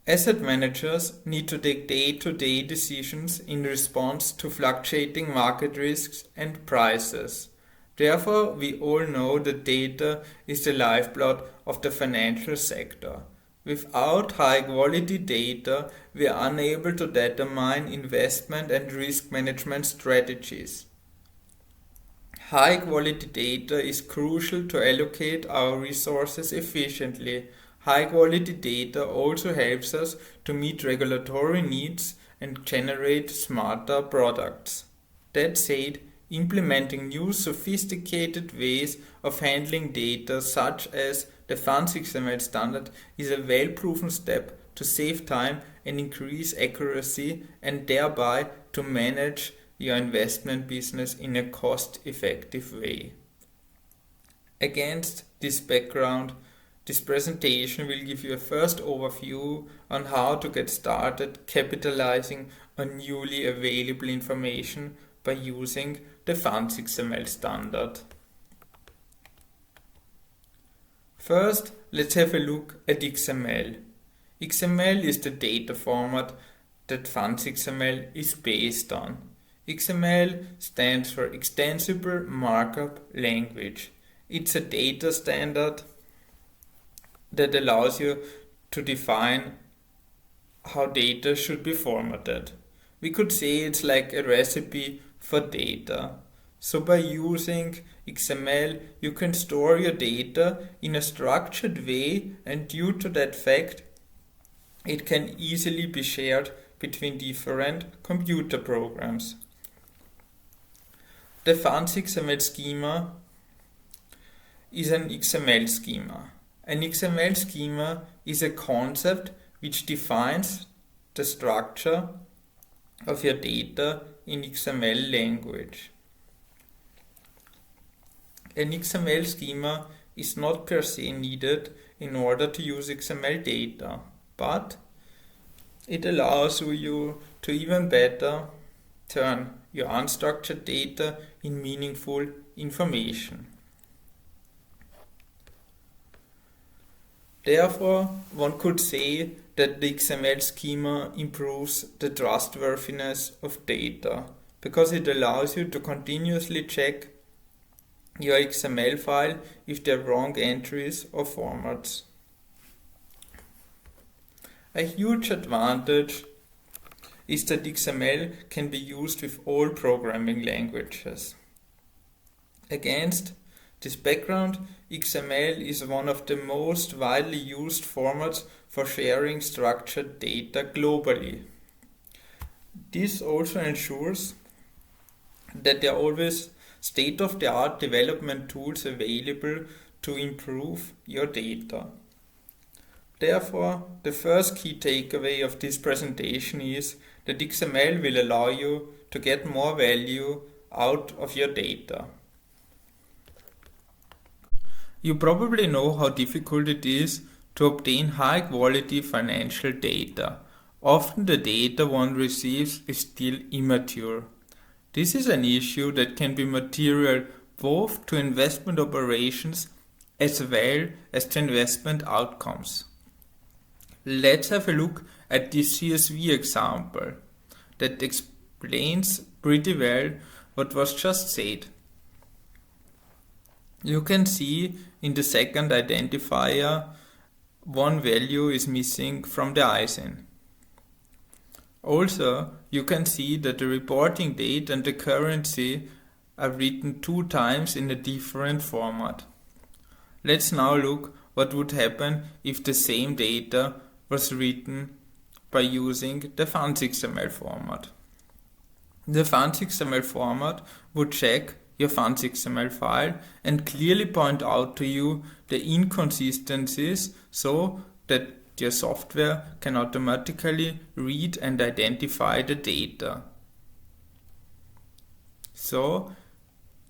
Asset managers need to take day-to-day decisions in response to fluctuating market risks and prices. Therefore, we all know that data is the lifeblood of the financial sector. Without high-quality data, we are unable to determine investment and risk management strategies. High-quality data is crucial to allocate our resources efficiently. High-quality data also helps us to meet regulatory needs and generate smarter products. That said, implementing new sophisticated ways of handling data such as the FundsXML standard is a well-proven step to save time and increase accuracy and thereby to manage your investment business in a cost-effective way. Against this background, this presentation will give you a first overview on how to get started capitalizing on newly available information by using the FundsXML standard. First, let's have a look at XML. XML is the data format that FundsXML is based on. XML stands for Extensible Markup Language. It's a data standard that allows you to define how data should be formatted. We could say it's like a recipe for data. So by using XML, you can store your data in a structured way, and due to that fact, it can easily be shared between different computer programs. The FundsXML schema is an XML schema. An XML schema is a concept which defines the structure of your data in XML language. An XML schema is not per se needed in order to use XML data, but it allows you to even better turn your unstructured data in meaningful information. Therefore, one could say that the XML schema improves the trustworthiness of data because it allows you to continuously check your XML file if there are wrong entries or formats. A huge advantage is that XML can be used with all programming languages. Against this background, XML is one of the most widely used formats for sharing structured data globally. This also ensures that there are always state-of-the-art development tools available to improve your data. Therefore, the first key takeaway of this presentation is that XML will allow you to get more value out of your data. You probably know how difficult it is to obtain high-quality financial data. Often the data one receives is still immature. This is an issue that can be material both to investment operations as well as to investment outcomes. Let's have a look at this CSV example that explains pretty well what was just said. You can see in the second identifier one value is missing from the ISIN. Also, you can see that the reporting date and the currency are written 2 times in a different format. Let's now look what would happen if the same data was written by using the FundsXML format. The FundsXML format would check your FundsXML file and clearly point out to you the inconsistencies so that your software can automatically read and identify the data. So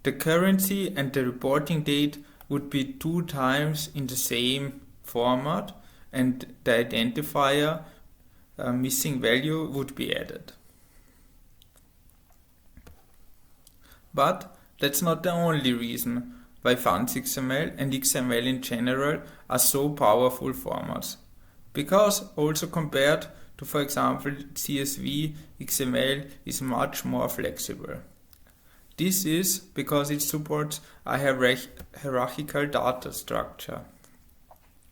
the currency and the reporting date would be 2 times in the same format, and the identifier missing value would be added. But that's not the only reason why FundsXML and XML in general are so powerful formats. because also compared to, for example, CSV, XML is much more flexible. This is because it supports a hierarchical data structure.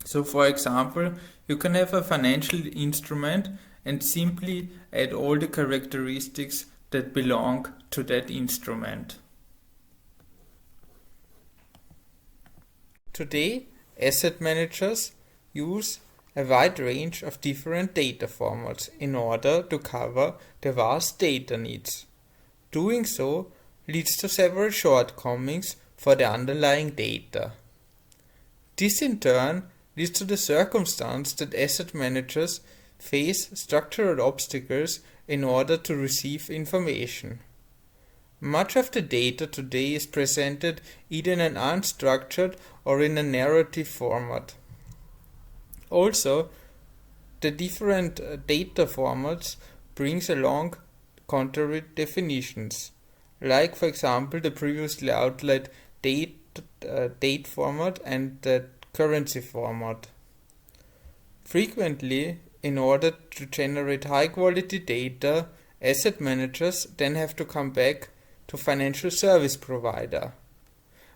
So for example, you can have a financial instrument and simply add all the characteristics that belong to that instrument. Today, asset managers use a wide range of different data formats in order to cover the vast data needs. Doing so leads to several shortcomings for the underlying data. This in turn leads to the circumstance that asset managers face structural obstacles in order to receive information. Much of the data today is presented either in an unstructured or in a narrative format. Also, the different data formats brings along contrary definitions, like for example the previously outlined date format and the currency format. Frequently, in order to generate high quality data, asset managers then have to come back to financial service provider.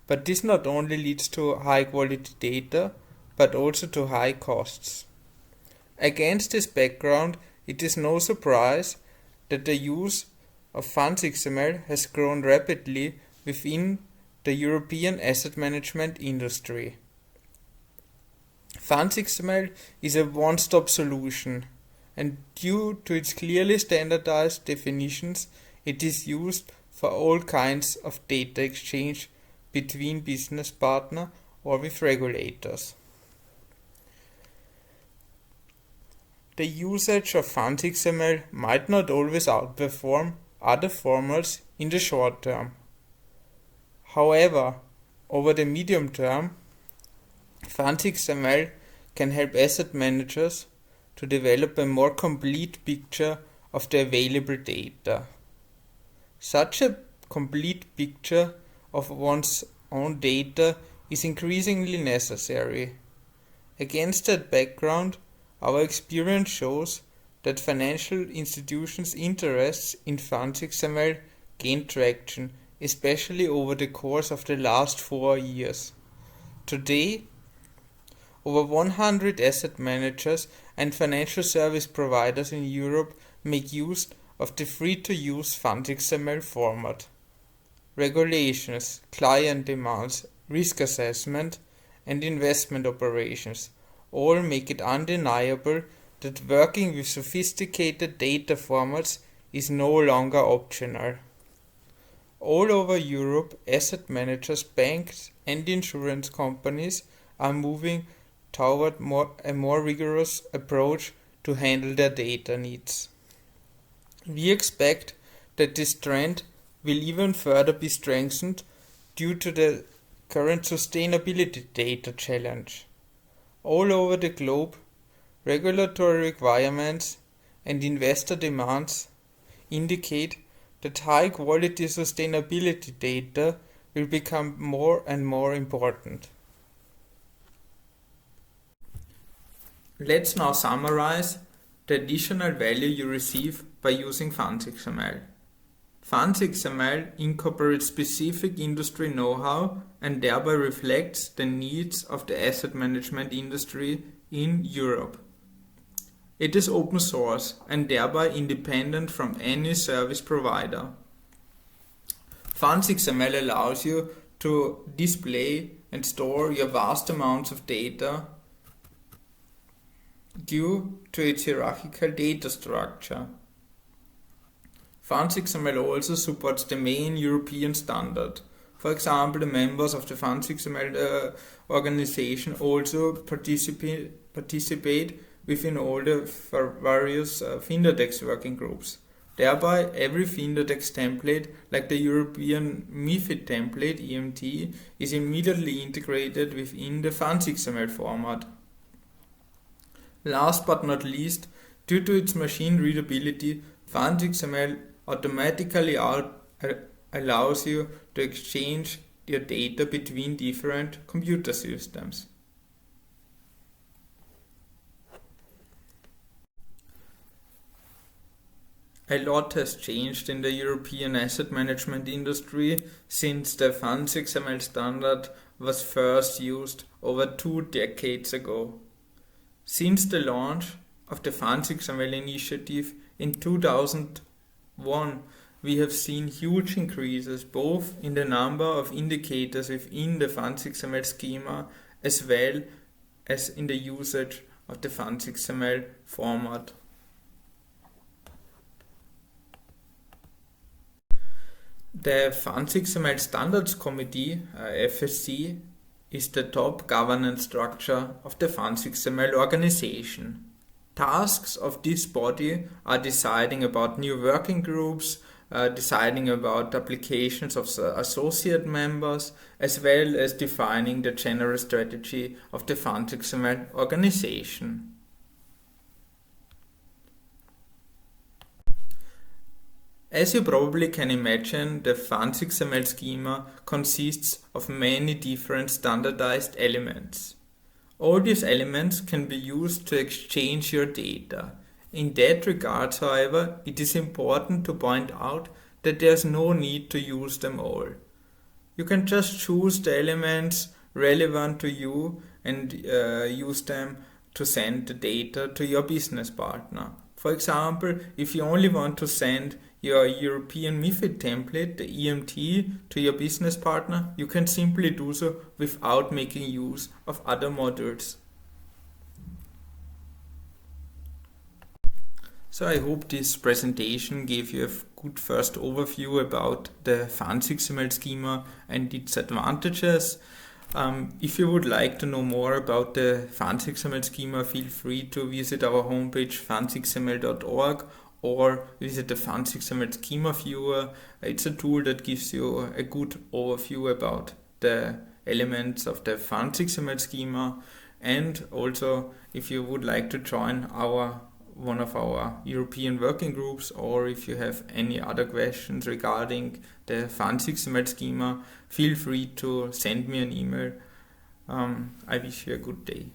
But this not only leads to high quality data, but also to high costs. Against this background, it is no surprise that the use of FundsXML has grown rapidly within the European asset management industry. FundsXML is a one-stop solution, and due to its clearly standardized definitions, it is used for all kinds of data exchange between business partners or with regulators. The usage of FundsXML might not always outperform other formats in the short term. However, over the medium term, FundsXML can help asset managers to develop a more complete picture of the available data. Such a complete picture of one's own data is increasingly necessary. Against that background, our experience shows that financial institutions' interests in FundsXML gained traction, especially over the course of the last 4 years. Today, over 100 asset managers and financial service providers in Europe make use of the free-to-use FundsXML format. Regulations, client demands, risk assessment, and investment operations all make it undeniable that working with sophisticated data formats is no longer optional. All over Europe, asset managers, banks, and insurance companies are moving toward a more rigorous approach to handle their data needs. We expect that this trend will even further be strengthened due to the current sustainability data challenge. All over the globe, regulatory requirements and investor demands indicate that high-quality sustainability data will become more and more important. Let's now summarize the additional value you receive by using FundsXML. FundsXML incorporates specific industry know-how and thereby reflects the needs of the asset management industry in Europe. It is open source and thereby independent from any service provider. FundsXML allows you to display and store your vast amounts of data due to its hierarchical data structure. FundsXML also supports the main European standard. For example, the members of the FundsXML organization also participate within all the various FinDex working groups. Thereby, every FinDex template, like the European MiFID template (EMT), is immediately integrated within the FundsXML format. Last but not least, due to its machine readability, FundsXML automatically allows you to exchange your data between different computer systems. A lot has changed in the European asset management industry since the FundsXML standard was first used over 2 decades ago. Since the launch of the FundsXML initiative in 2001, we have seen huge increases both in the number of indicators within the FundsXML schema as well as in the usage of the FundsXML format. The FundsXML Standards Committee, FSC, is the top governance structure of the FundsXML organization. Tasks of this body are deciding about new working groups, deciding about applications of associate members, as well as defining the general strategy of the FundsXML organization. As you probably can imagine, the FundsXML schema consists of many different standardized elements. All these elements can be used to exchange your data. In that regard, however, it is important to point out that there's no need to use them all. You can just choose the elements relevant to you and use them to send the data to your business partner. For example, if you only want to send your European MiFID template, the EMT, to your business partner, you can simply do so without making use of other modules. So I hope this presentation gave you a good first overview about the FundsXML schema and its advantages. If you would like to know more about the FundsXML schema, feel free to visit our homepage fundsxml.org or visit the FundsXML schema viewer. It's a tool that gives you a good overview about the elements of the FundsXML schema. And also, if you would like to join one of our European working groups, or if you have any other questions regarding the FundsXML schema, feel free to send me an email. I wish you a good day.